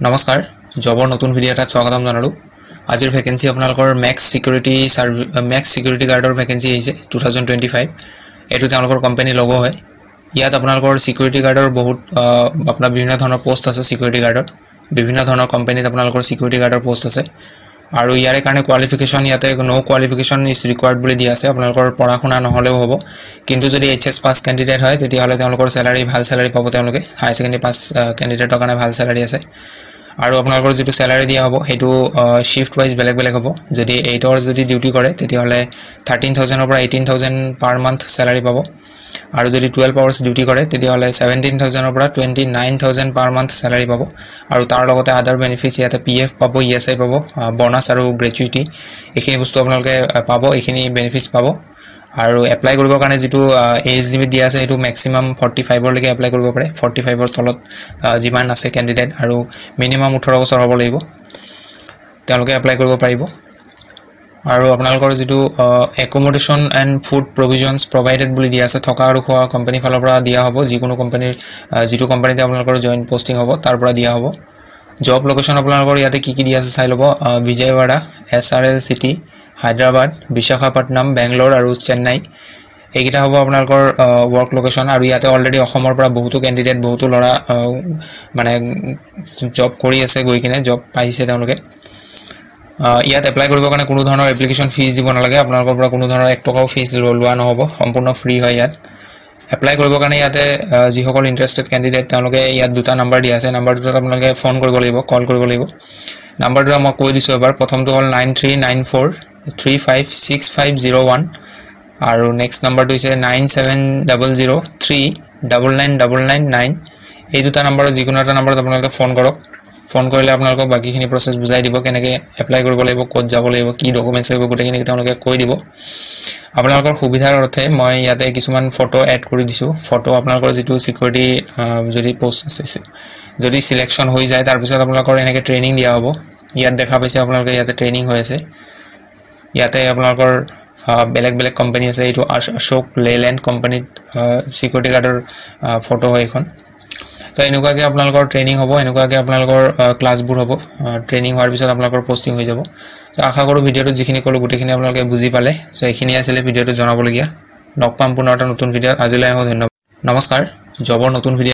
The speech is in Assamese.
নমস্কাৰ জবৰ নতুন ভিডিও এটা স্বাগতম জনালো আজিৰ ভ্যাকেন্সি আপোনালোকৰ ম্যাক্স সিকিউৰিটি গাৰ্ডৰ ভ্যাকেন্সি আহিছে 2025 এটো তেওঁলোকৰ কোম্পানী লগো হয় ইয়াত আপোনালোকৰ সিকিউৰিটি গাৰ্ডৰ বহুত আপোনাৰ বিভিন্ন ধৰণৰ পোষ্ট আছে সিকিউৰিটি গাৰ্ডৰ বিভিন্ন ধৰণৰ কোম্পানীত আপোনালোকৰ সিকিউৰিটি গাৰ্ডৰ পোষ্ট আছে আৰু ইয়াৰে কাৰণে কোৱালিফিকেশন ইয়াতে নো কোৱালিফিকেশন ইজ ৰিকোয়াৰ্ড বুলি দিয়া আছে আপোনালোকৰ পঢ়া-শুনা নহলেও হ'ব কিন্তু যদি এইচএস পাস ক্যান্ডিডেট হয় তেতিয়াহলে তেওঁলোকৰ স্যালাৰি ভাল স্যালাৰি পাব তেওঁলোকে হাই সেকেন্ডাৰী পাস ক্যান্ডিডেটৰ কাৰণে ভাল স্যালাৰি আছে আৰু আপোনালোকৰ যেটো স্যালাৰি দিয়া হ'ব হেতু শিফট ওয়াইজ বেলেগ বেলেগ হ'ব যদি 8 আৱাৰ্স যদি ডিউটি কৰে তেতিয়াহলে 13000 ৰ পৰা 18000 পাৰ মান্থ স্যালাৰি পাব আৰু যদি 12 আৱাৰ্স ডিউটি কৰে তেতিয়াহলে 17000 ৰ পৰা 29000 পাৰ মান্থ স্যালাৰি পাব আৰু তাৰ লগতে আদাৰ বেনিফিটস ইয়াতে পিএফ পাব ইএসআই পাব বোনাস আৰু গ্ৰেচুইটি এখিনি বস্তু আপোনালোকে পাব এখিনি বেনিফিটস পাব আৰু এপ্লাই কৰিবৰ কাৰণে যেটো এজ লিমিট দিয়া আছে হেতু ম্যাক্সিমাম 45 লৈকে এপ্লাই কৰিব পাৰে 45 ৰ তলত যিমান আছে ক্যান্ডিডেট আৰু মিনিমাম 18 বছৰ হ'ব লাগিব তেওঁলোকে এপ্লাই কৰিব পাৰিব আৰু আপোনালোকৰ যেটো একমোডেশন এন্ড ফুড প্ৰভিজনস প্ৰভাইডেড বুলি দিয়া আছে থকা আৰু খোৱা কোম্পানী ফালৰ পৰা দিয়া হ'ব যিকোনো কোম্পানীৰ যেটো কোম্পানীতে আপোনালোকৰ জয়েন পোষ্টিং হ'ব তাৰ পৰা দিয়া হ'ব জব লোকেশন আপোনালোকৰ ইয়াতে কি দিয়া আছে চাই লব বিজয়ৱাড়া এসআৰএল সিটি হায়দ্ৰাবাদ বিশাখাপট্টনম বেংগলোৰ আৰু চেন্নাই এইকিটা হ'ব আপোনালোকৰ ওয়াৰ্ক লোকেশন আৰু ইয়াতে অলৰেডি অসমৰ পৰা বহুতো ক্যান্ডিডেট বহুতো লৰা মানে জব কৰি আছে গৈ কিনে জব পাইছে তেওঁলোকে ইয়াত এপ্লাই কৰিবৰ কাৰণে কোনো ধৰণৰ এপ্লিকেশন ফিজ দিব নালাগে আপোনালোকৰ পৰা কোনো ধৰণৰ 1 টকাও ফিজ লোৱা নহব সম্পূৰ্ণ ফ্ৰী হয় ইয়াত এপ্লাই কৰিবৰ কাৰণে ইয়াতে যিসকল ইন্টাৰেষ্টেড ক্যান্ডিডেট তেওঁলোকে ইয়াত দুটা নম্বৰ দিয়া আছে নম্বৰ দুটা আপোনালোকে ফোন কৰিব লাগিব কল কৰিব লাগিব নম্বৰ দুটা মই কৈ দিছো এবাৰ প্ৰথমটো হ'ল 9394356501 আৰু নেক্সট নম্বৰটো হৈছে 9700399999 এই দুটা নম্বৰ যিকোনো এটা নম্বৰত আপোনালোকে ফোন কৰক ফোন কৰিলে আপোনালোকক বাকিখিনি প্ৰসেস বুজাই দিব কেনেকৈ এপ্লাই কৰিব লাগিব ক'ত যাব লাগিব কি ডকুমেন্টছ লাগিব গোটেইখিনি তেওঁলোকে কৈ দিব আপোনালোকৰ সুবিধাৰ অৰ্থে মই ইয়াতে কিছুমান ফটো এড কৰি দিছো ফটো আপোনালোকৰ যেটো সিকিউৰিটি যদি পোষ্ট আছে যদি সিলেকশন হৈ যায় তাৰ পিছত আপোনালোকৰ এনেকৈ ট্ৰেনিং দিয়া হ'ব ইয়াত দেখা পাইছে আপোনালোকে ইয়াতে ট্ৰেনিং হৈ আছে ইয়াতে আপোনালোকৰ বেলেগ বেলেগ কোম্পানী আছে এটো অশোক লেল্যান্ড কোম্পানীত সিকিউৰিটি গাৰ্ডৰ ফটো হয় এখন তো এনেকুৱাকে আপোনালোকৰ ট্ৰেনিং হ'ব এনেকুৱাকে আপোনালোকৰ ক্লাছবোৰ হ'ব ট্ৰেনিং হোৱাৰ পিছত আপোনালোকৰ পোষ্টিং হৈ যাব তো আশা কৰো ভিডিওটো যিখিনি কলো গোটেইখিনি আপোনালোকে বুজি পালে সো এইখিনি আছিল ভিডিওটো জনাবলগীয়া লগ পাম পুনৰ এটা নতুন ভিডিওত আজিলৈ ধন্যবাদ নমস্কাৰ জবৰ নতুন ভিডিও